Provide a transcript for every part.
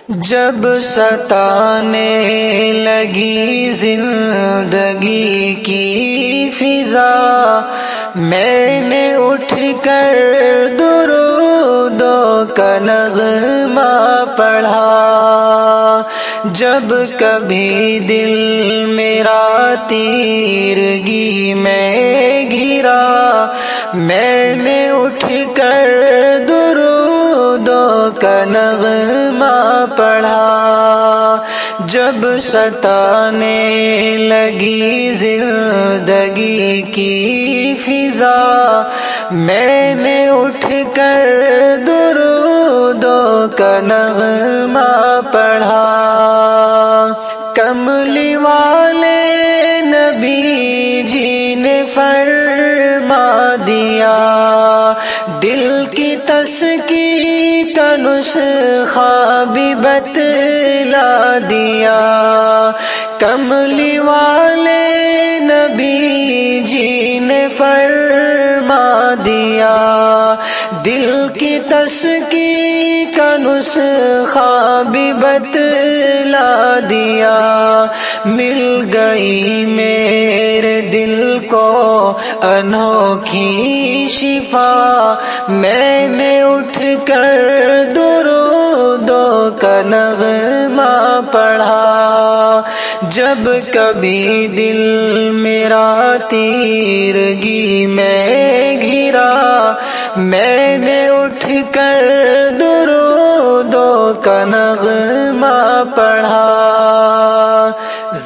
جب ستانے لگی زندگی کی فضا، میں نے اٹھ کر درود کا نغمہ پڑھا۔ جب کبھی دل میرا تیرگی میں گھرا، میں نے اٹھ کر درود کا نغمہ پڑھا۔ جب ستانے لگی زندگی کی فضا، میں نے اٹھ کر درود کا نغمہ پڑھا۔ کملی والے نبی جی نے فرما دیا، دل کی تسکی کا نسخہ بھی بتلا دیا۔ کملی والے نبی جی نے فرما دیا، دل کی تسکی کا نسخہ بھی بتلا دیا۔ مل گئی میرے دل کو انوکھی شفا، میں نے اٹھ کر درود کا نغمہ پڑھا۔ جب کبھی دل میرا تیرگی میں گھرا، میں نے اٹھ کر درود کا نغمہ پڑھا۔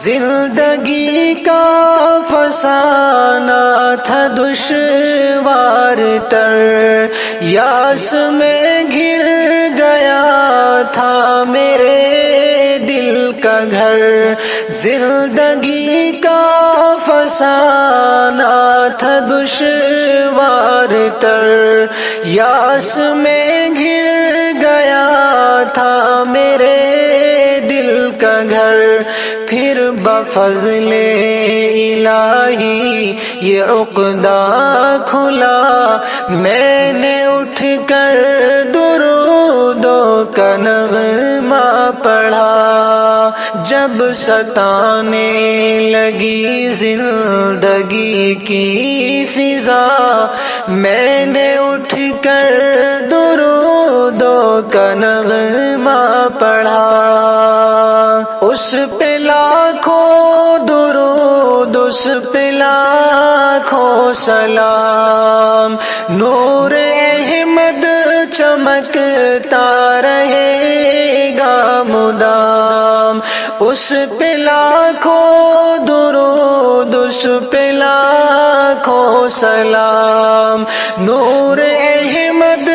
زندگی کا فسانہ تھا دشوار تر، یاس میں گر گیا تھا میرے دل کا گھر۔ زندگی کا فسانہ تھا دشوار تر، یاس میں گر گیا تھا میرے دل کا گھر۔ پھر بفضل الہی یہ عقدہ کھلا، میں نے اٹھ کر درود کا نغمہ پڑھا۔ جب ستانے لگی زندگی کی فضا، میں نے اٹھ کر درود کا نغمہ پڑھا۔ اس پہ لاکھوں درود، اس پہ لاکھوں سلام، نور احمد چمکتا رہے گا مدام۔ اس پہ لاکھوں درود، اس پہ لاکھوں سلام، نور احمد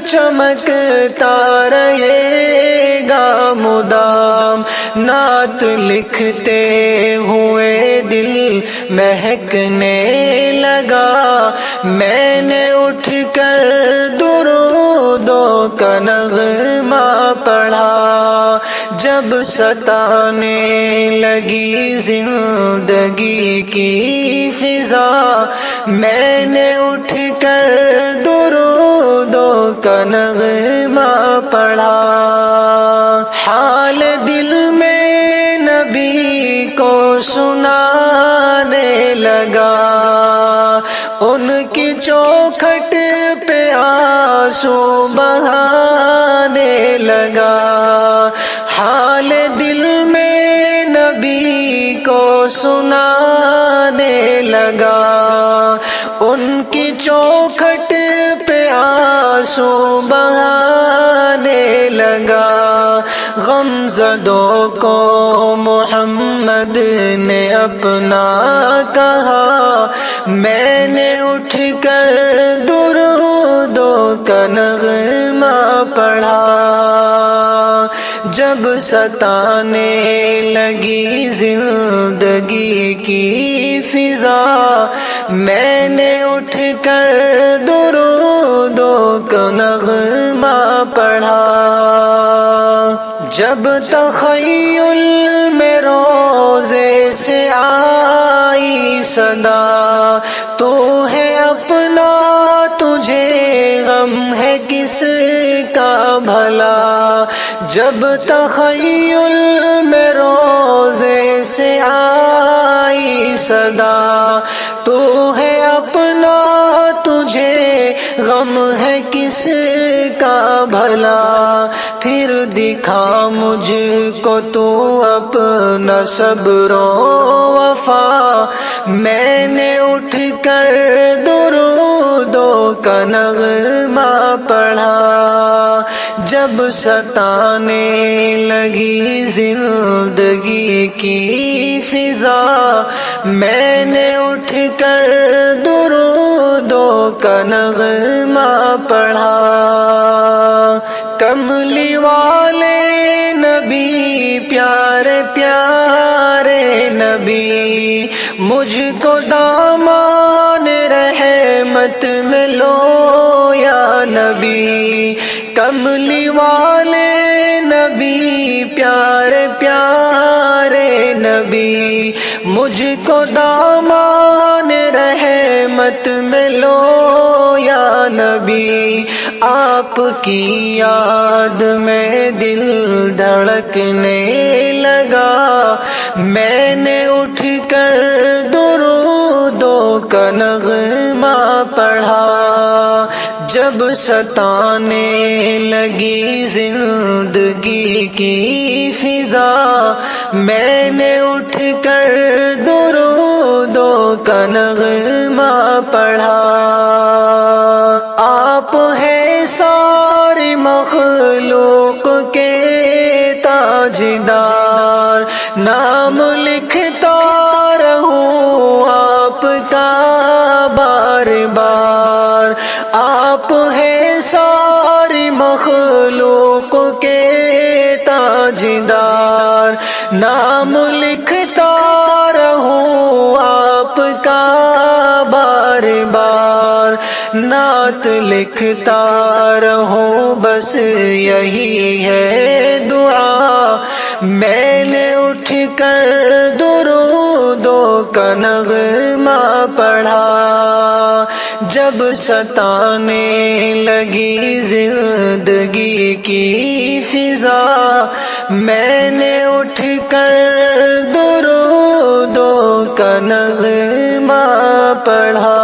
چمکتا رہے گا مدام۔ نعت لکھتے ہوئے دل مہکنے لگا، میں نے اٹھ کر درود کا نغمہ پڑھا۔ جب ستانے لگی زندگی کی فضا، میں نے اٹھ کر درود کا نغمہ پڑھا۔ حال دل میں نبی کو سنانے لگا، ان کی چوکھٹ پہ آنسو بہانے لگا۔ حال دل میں نبی کو سنانے لگا، ان کی چوکھٹ پہ آنسو بہانے لگا۔ غمزدوں کو محمد نے اپنا کہا، میں نے اٹھ کر درود کا نغمہ پڑھا۔ جب ستانے لگی زندگی کی فضا، میں نے اٹھ کر درود کا نغمہ پڑھا۔ جب تخیل میں روزے سے آئی صدا، تو ہے اپنا تجھے غم ہے کس کا بھلا۔ جب تخیل میں روزے سے آئی صدا، تو ہے اپنا تجھے غم ہے کس کا بھلا، پھر دکھا مجھ کو تو اپنا صبر و وفا، میں نے اٹھ کر درودوں کا نغمہ پڑھا، جب ستانے لگی زندگی کی فضا، میں نے اٹھ کر درودوں کا نغمہ پڑھا، کملی والے نبی پیارے پیارے نبی، مجھ کو دامان رحمت میں لو یا نبی، کملی والے نبی پیارے پیارے نبی، مجھ کو دامان رحمت میں لو یا نبی، آپ کی یاد میں دل دھڑکنے لگا، میں نے اٹھ کر درودوں کا نغمہ پڑھا، جب ستانے لگی زندگی کی فضا، میں نے اٹھ کر درودوں کا نغمہ پڑھا، آپ ہے ساری مخلوق کے تاجدار، نام لکھتا رہوں آپ کا بار بار، آپ ہے ساری مخلوق کے تاجدار، نام لکھتا رہوں آپ کا بار بار، نعت لکھتا رہوں بس یہی ہے دعا، میں نے اٹھ کر درودوں کا نغمہ پڑھا، جب ستانے لگی زندگی کی فضا، میں نے اٹھ کر درودوں کا نغمہ پڑھا۔